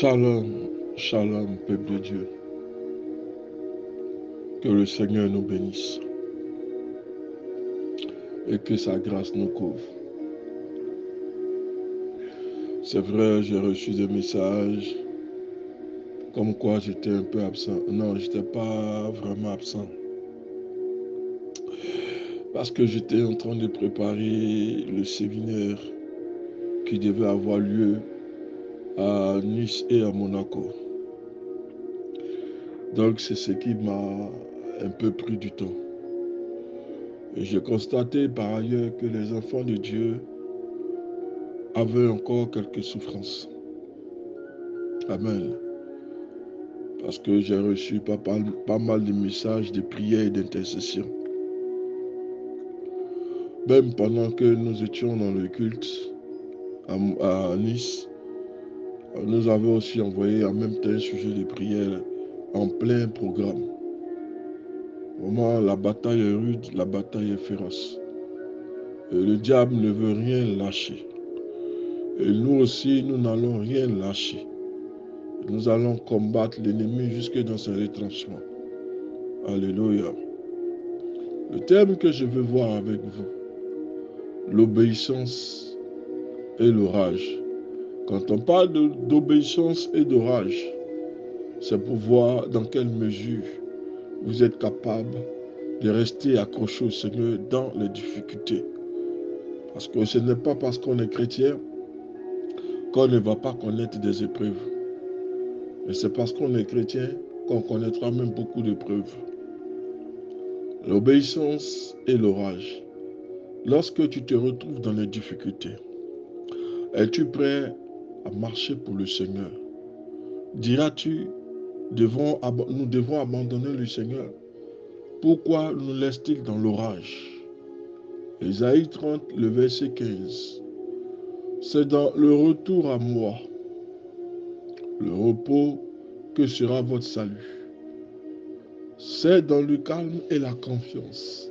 Shalom, shalom, peuple de Dieu. Que le Seigneur nous bénisse et que sa grâce nous couvre. C'est vrai, j'ai reçu des messages comme quoi j'étais un peu absent. Non, je n'étais pas vraiment absent. Parce que j'étais en train de préparer le séminaire qui devait avoir lieu à Nice et à Monaco. Donc c'est ce qui m'a un peu pris du temps. Et j'ai constaté par ailleurs que les enfants de Dieu avaient encore quelques souffrances. Amen. Parce que j'ai reçu pas mal de messages de prières et d'intercession. Même pendant que nous étions dans le culte à Nice, nous avons aussi envoyé en même temps un sujet de prière en plein programme. Vraiment, la bataille est rude, la bataille est féroce. Et le diable ne veut rien lâcher. Et nous aussi, nous n'allons rien lâcher. Nous allons combattre l'ennemi jusque dans ses retranchements. Alléluia. Le thème que je veux voir avec vous, l'obéissance et l'orage. Quand on parle d'obéissance et d'orage, c'est pour voir dans quelle mesure vous êtes capable de rester accroché au Seigneur dans les difficultés. Parce que ce n'est pas parce qu'on est chrétien qu'on ne va pas connaître des épreuves. Mais c'est parce qu'on est chrétien qu'on connaîtra même beaucoup d'épreuves. L'obéissance et l'orage. Lorsque tu te retrouves dans les difficultés, es-tu prêt à marcher pour le Seigneur? Diras-tu, nous devons abandonner le Seigneur? Pourquoi nous laisse-t-il dans l'orage? Ésaïe 30, le verset 15. C'est dans le retour à moi, le repos, que sera votre salut. C'est dans le calme et la confiance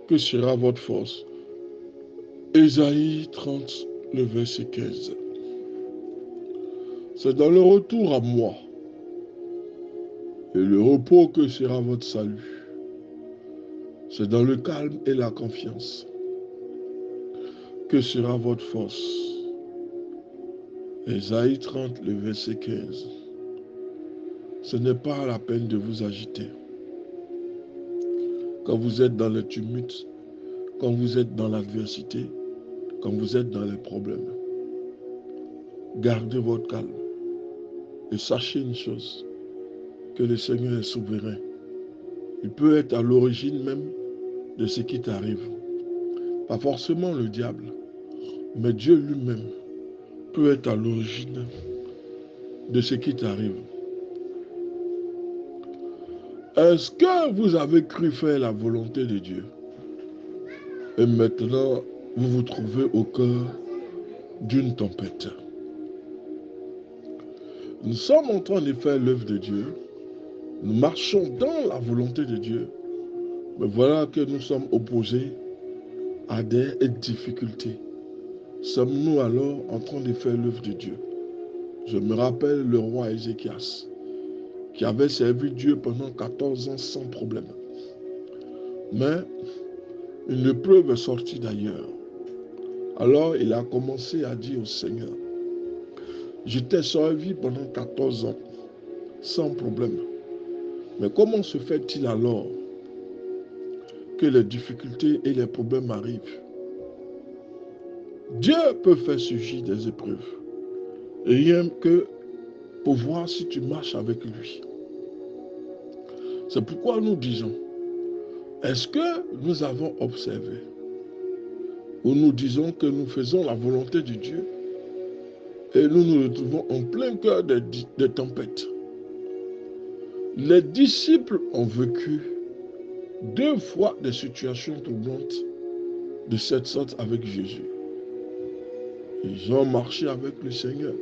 que sera votre force. Ésaïe 30, le verset 15. C'est dans le retour à moi et le repos que sera votre salut. C'est dans le calme et la confiance que sera votre force. Ésaïe 30, le verset 15. Ce n'est pas la peine de vous agiter. Quand vous êtes dans le tumulte, quand vous êtes dans l'adversité, quand vous êtes dans les problèmes, gardez votre calme et sachez une chose, que le Seigneur est souverain. Il peut être à l'origine même de ce qui t'arrive. Pas forcément le diable, mais Dieu lui-même peut être à l'origine de ce qui t'arrive. Est-ce que vous avez cru faire la volonté de Dieu? Et maintenant, vous vous trouvez au cœur d'une tempête. Nous sommes en train de faire l'œuvre de Dieu. Nous marchons dans la volonté de Dieu. Mais voilà que nous sommes opposés à des difficultés. Sommes-nous alors en train de faire l'œuvre de Dieu? Je me rappelle le roi Ézéchias, qui avait servi Dieu pendant 14 ans sans problème. Mais une épreuve est sortie d'ailleurs. Alors il a commencé à dire au Seigneur, je t'ai servi pendant 14 ans sans problème. Mais comment se fait-il alors que les difficultés et les problèmes arrivent? Dieu peut faire surgir des épreuves, rien que pour voir si tu marches avec lui. C'est pourquoi nous disons, est-ce que nous avons observé ou nous disons que nous faisons la volonté de Dieu et nous nous retrouvons en plein cœur des tempêtes? Les disciples ont vécu 2 fois des situations troublantes de cette sorte avec Jésus. Ils ont marché avec le Seigneur.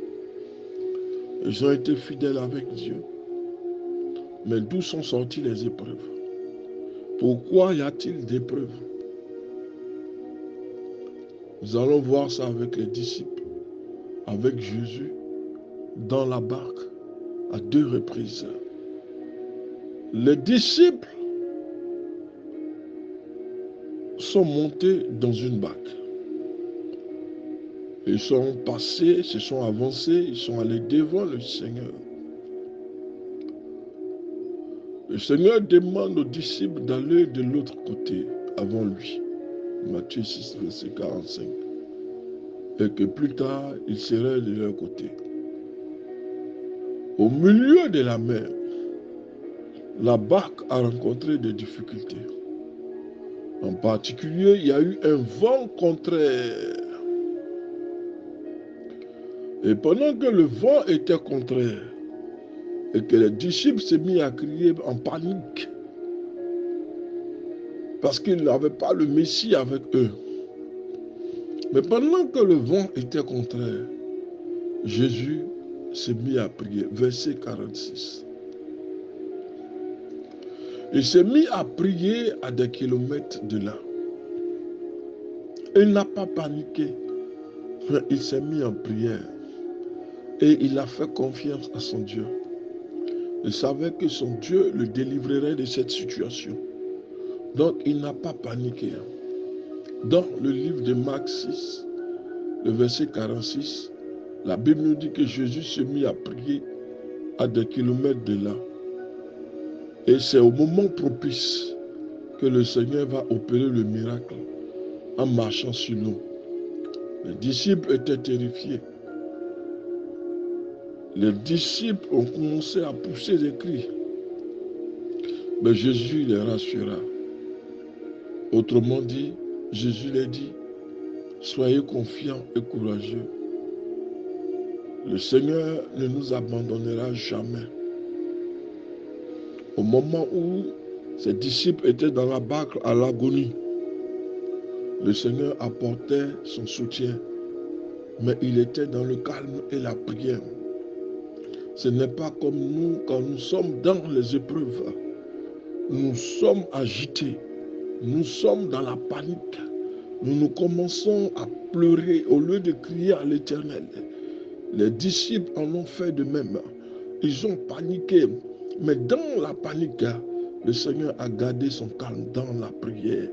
Ils ont été fidèles avec Dieu. Mais d'où sont sorties les épreuves? Pourquoi y a-t-il d'épreuves? Nous allons voir ça avec les disciples, avec Jésus dans la barque à 2 reprises. Les disciples sont montés dans une barque. Ils sont passés, se sont avancés, ils sont allés devant le Seigneur. Le Seigneur demande aux disciples d'aller de l'autre côté avant lui. Matthieu 6, verset 45. Et que plus tard, ils seraient de leur côté. Au milieu de la mer, la barque a rencontré des difficultés. En particulier, il y a eu un vent contraire. Et pendant que le vent était contraire, et que les disciples se mis à crier en panique, parce qu'ils n'avaient pas le Messie avec eux. Mais pendant que le vent était contraire, Jésus s'est mis à prier. Verset 46. Il s'est mis à prier à des kilomètres de là. Il n'a pas paniqué, mais il s'est mis en prière. Et il a fait confiance à son Dieu. Il savait que son Dieu le délivrerait de cette situation. Donc il n'a pas paniqué. Dans le livre de Marc 6, le verset 46, la Bible nous dit que Jésus s'est mis à prier à des kilomètres de là. Et c'est au moment propice que le Seigneur va opérer le miracle en marchant sur l'eau. Les disciples étaient terrifiés. Les disciples ont commencé à pousser des cris. Mais Jésus les rassura. Autrement dit, Jésus leur dit, soyez confiants et courageux. Le Seigneur ne nous abandonnera jamais. Au moment où ses disciples étaient dans la barque à l'agonie, le Seigneur apportait son soutien, mais il était dans le calme et la prière. Ce n'est pas comme nous quand nous sommes dans les épreuves. Nous sommes agités, nous sommes dans la panique. Nous commençons à pleurer au lieu de crier à l'Éternel. Les disciples en ont fait de même. Ils ont paniqué. Mais dans la panique, le Seigneur a gardé son calme dans la prière.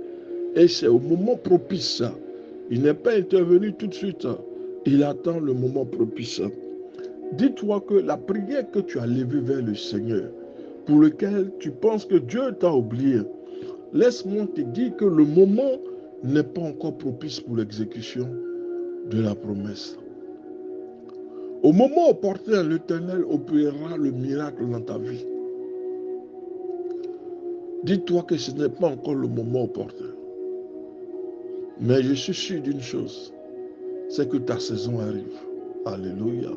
Et c'est au moment propice. Il n'est pas intervenu tout de suite. Il attend le moment propice. Dis-toi que la prière que tu as levée vers le Seigneur, pour lequel tu penses que Dieu t'a oublié, laisse-moi te dire que le moment n'est pas encore propice pour l'exécution de la promesse. Au moment opportun, l'Éternel opérera le miracle dans ta vie. Dis-toi que ce n'est pas encore le moment opportun. Mais je suis sûr d'une chose, c'est que ta saison arrive. Alléluia.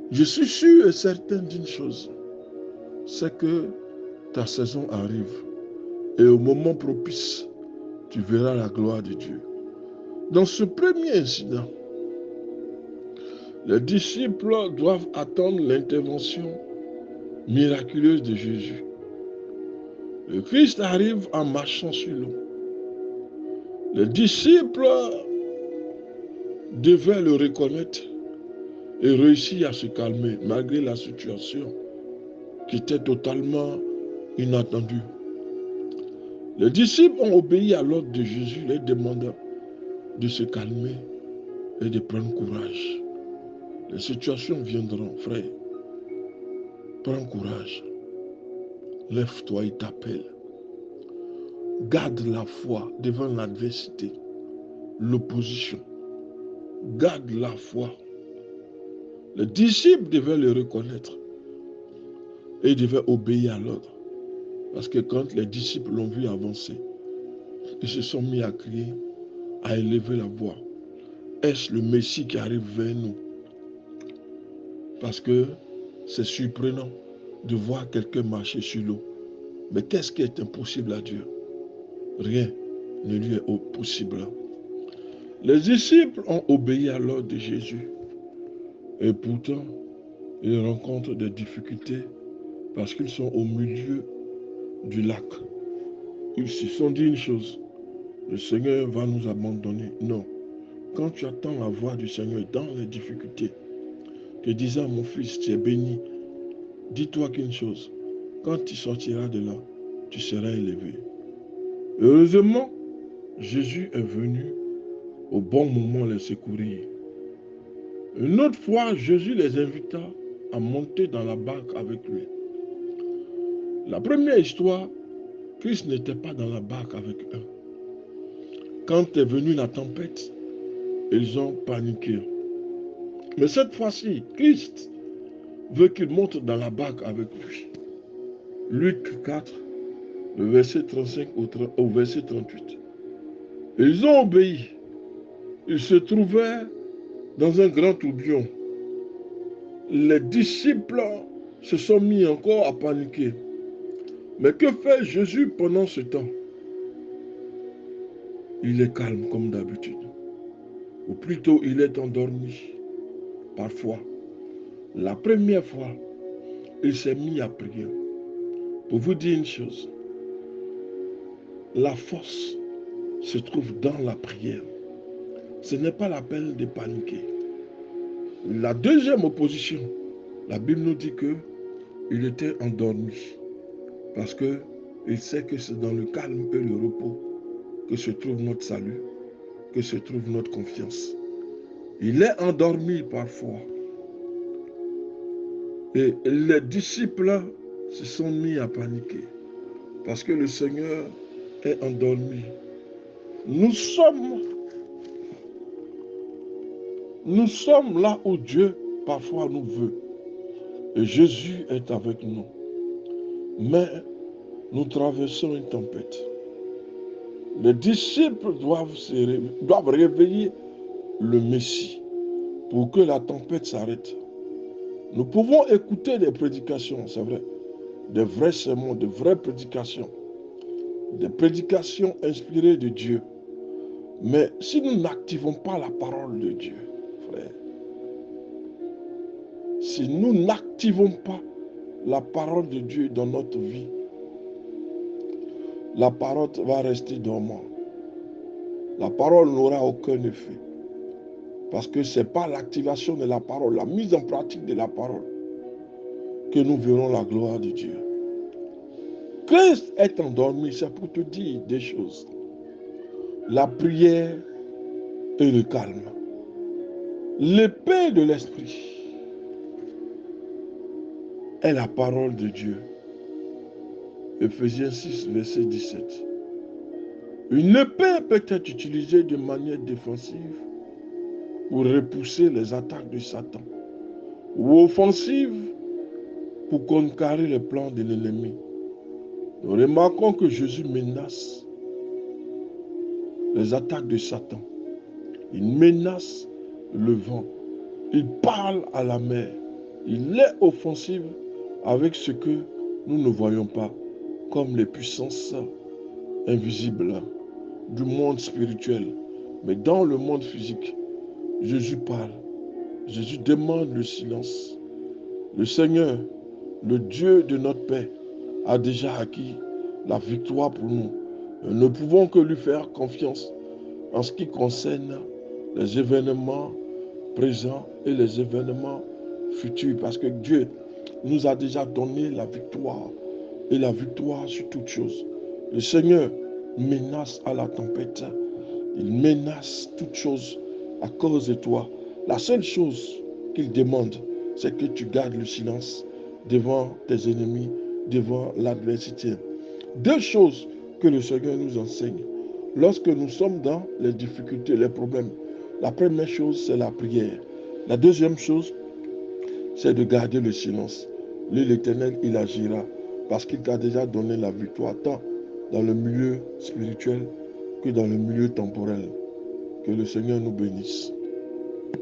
Je suis sûr et certain d'une chose, c'est que ta saison arrive. Et au moment propice, tu verras la gloire de Dieu. Dans ce premier incident, les disciples doivent attendre l'intervention miraculeuse de Jésus. Le Christ arrive en marchant sur l'eau. Les disciples devaient le reconnaître et réussir à se calmer malgré la situation qui était totalement inattendue. Les disciples ont obéi à l'ordre de Jésus, les demandant de se calmer et de prendre courage. Les situations viendront, frère. Prends courage. Lève-toi, il t'appelle. Garde la foi devant l'adversité, l'opposition. Garde la foi. Les disciples devaient le reconnaître et ils devaient obéir à l'ordre. Parce que quand les disciples l'ont vu avancer, ils se sont mis à crier, à élever la voix. Est-ce le Messie qui arrive vers nous? Parce que c'est surprenant de voir quelqu'un marcher sur l'eau. Mais qu'est-ce qui est impossible à Dieu? Rien ne lui est possible. Les disciples ont obéi à l'ordre de Jésus. Et pourtant, ils rencontrent des difficultés parce qu'ils sont au milieu du lac. Ils se sont dit une chose, le Seigneur va nous abandonner. Non. Quand tu attends la voix du Seigneur dans les difficultés, que disant, mon fils, tu es béni. Dis-toi qu'une chose, quand tu sortiras de là, tu seras élevé. Heureusement, Jésus est venu au bon moment les secourir. Une autre fois, Jésus les invita à monter dans la barque avec lui. La première histoire, Christ n'était pas dans la barque avec eux. Quand est venue la tempête, ils ont paniqué. Mais cette fois-ci, Christ veut qu'ils montent dans la barque avec lui. Luc 4, le verset 35 au verset 38. Ils ont obéi. Ils se trouvaient dans un grand tourbillon. Les disciples se sont mis encore à paniquer. Mais que fait Jésus pendant ce temps? Il est calme comme d'habitude. Ou plutôt, il est endormi. Parfois, la première fois, il s'est mis à prier. Pour vous dire une chose, la force se trouve dans la prière. Ce n'est pas la peine de paniquer. La deuxième opposition, la Bible nous dit qu'il était endormi. Parce qu'il sait que c'est dans le calme et le repos que se trouve notre salut, que se trouve notre confiance. Il est endormi parfois. Et les disciples se sont mis à paniquer parce que le Seigneur est endormi. Nous sommes là où Dieu parfois nous veut. Et Jésus est avec nous. Mais nous traversons une tempête. Les disciples doivent réveiller le Messie pour que la tempête s'arrête. Nous pouvons écouter des prédications, c'est vrai, des vrais sermons, de vraies prédications, des prédications inspirées de Dieu. Mais si nous n'activons pas la parole de Dieu, frère, si nous n'activons pas la parole de Dieu dans notre vie, la parole va rester dormante. La parole n'aura aucun effet. Parce que ce n'est pas l'activation de la parole, la mise en pratique de la parole, que nous verrons la gloire de Dieu. Christ est endormi, c'est pour te dire des choses. La prière et le calme. L'épée de l'esprit est la parole de Dieu. Ephésiens 6, verset 17. Une épée peut être utilisée de manière défensive pour repousser les attaques de Satan, ou offensive pour contrecarrer les plans de l'ennemi. Nous remarquons que Jésus menace les attaques de Satan. Il menace le vent. Il parle à la mer. Il est offensif avec ce que nous ne voyons pas, comme les puissances invisibles du monde spirituel. Mais dans le monde physique, Jésus parle. Jésus demande le silence. Le Seigneur, le Dieu de notre Père, a déjà acquis la victoire pour nous. Nous ne pouvons que lui faire confiance en ce qui concerne les événements présents et les événements futurs. Parce que Dieu nous a déjà donné la victoire et la victoire sur toutes choses. Le Seigneur menace à la tempête. Il menace toutes choses à cause de toi. La seule chose qu'il demande, c'est que tu gardes le silence devant tes ennemis, devant l'adversité. Deux choses que le Seigneur nous enseigne. Lorsque nous sommes dans les difficultés, les problèmes, la première chose, c'est la prière. La deuxième chose, c'est de garder le silence. Lui, l'Éternel, il agira parce qu'il t'a déjà donné la victoire, tant dans le milieu spirituel que dans le milieu temporel. Que le Seigneur nous bénisse.